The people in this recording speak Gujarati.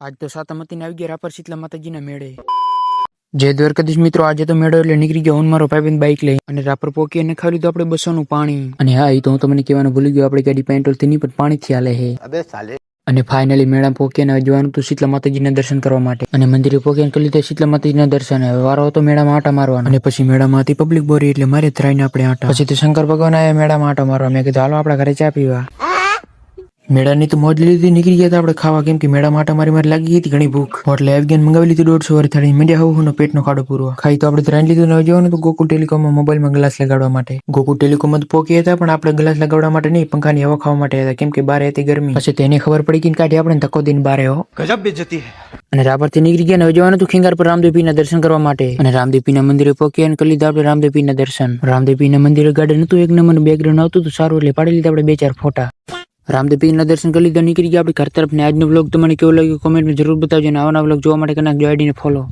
આજ તો સાતમતી આવી ગયા રાપર શીતલા માતાજીના મેળે. જય દ્વારકાધીશ મિત્રો, આજે તો મેળો એટલે નીકળી ગયો હું મારો ભાઈબંધ બાઇક લઈ અને રાપર પોકી અને ખાલી તો આપણે 200 નું પાણી. અને હા, એ તો હું તમને કહેવાનું ભૂલી ગયો, આપણી ગાડી પેટ્રોલ થી નહીં પણ પાણીથી હાલે છે. અને ફાઇનલી મેળા પોકી અને જવાનું હતું શીતલા માતાજીના દર્શન કરવા માટે. અને મંદિરે પોકી અને કરી લીધા શીતલા માતાજીના દર્શન. હવે વારો હતો મેળામાં આટા મારવાનો. અને પછી મેળામાં હતી પબ્લિક બોરી એટલે મારે થઈને આપણે આટા. પછી તો શંકર ભગવાન આયા મેળામાં આટા મારવા. મેં કીધું હાલો આપણા ઘરે ચા પીવા. મેળાની તો મોજ લીધી, નીકળી ગયા હતા આપણે ખાવા, કેમ કે મેળા માટે મારી લાગી ગઈ હતી ઘણી ભૂખ. એટલે અફઘાન મંગાવી લીધું 150 વાળી થાળી. મીડિયા હું પેટનો ખાડો પૂરો ખાઈ તો આપણે ત્રણ લીધું. ને જવાનું તો ગોકુલ ટેલિકોમમાં મોબાઈલમાં ગ્લાસ લગાડવા માટે. ગોકુલ ટેલિકોમ જ પોકી હતા પણ આપણે ગ્લાસ લગાડવા માટે નહીં, પંખાની હવા ખાવા માટે હતા, કેમ કે બારે હતી ગરમી. પછી તેને ખબર પડી કે કાઢી આપણે ધક્કો દઈને બારે હો ગજબ બેજતી હે. અને રાપરથી નીકળી ગયા ને જવાનું હતું ખીંગાર પર રામદેવપીરના દર્શન કરવા માટે. અને રામદેવપીના મંદિરે પોકી અને કરી લીધા આપણે રામદેવપીના દર્શન. રામદેવપીના મંદિરે ગાર્ડન હતું એક નંબર, બેકગ્રાઉન્ડ આવતું હતું સારું એટલે પાડી લીધા આપણે 2-4 ફોટા. રામદેવપીરના દર્શન કરી લીધા, નીકળી ગયા આપણે ઘર તરફ. ને આજનો વ્લોગ તમને કેવો લાગ્યો કોમેન્ટમાં જરૂર બતાવજો. અને આવા વ્લોગ જોવા માટે કરી નાખજો આઈડીને ફોલો.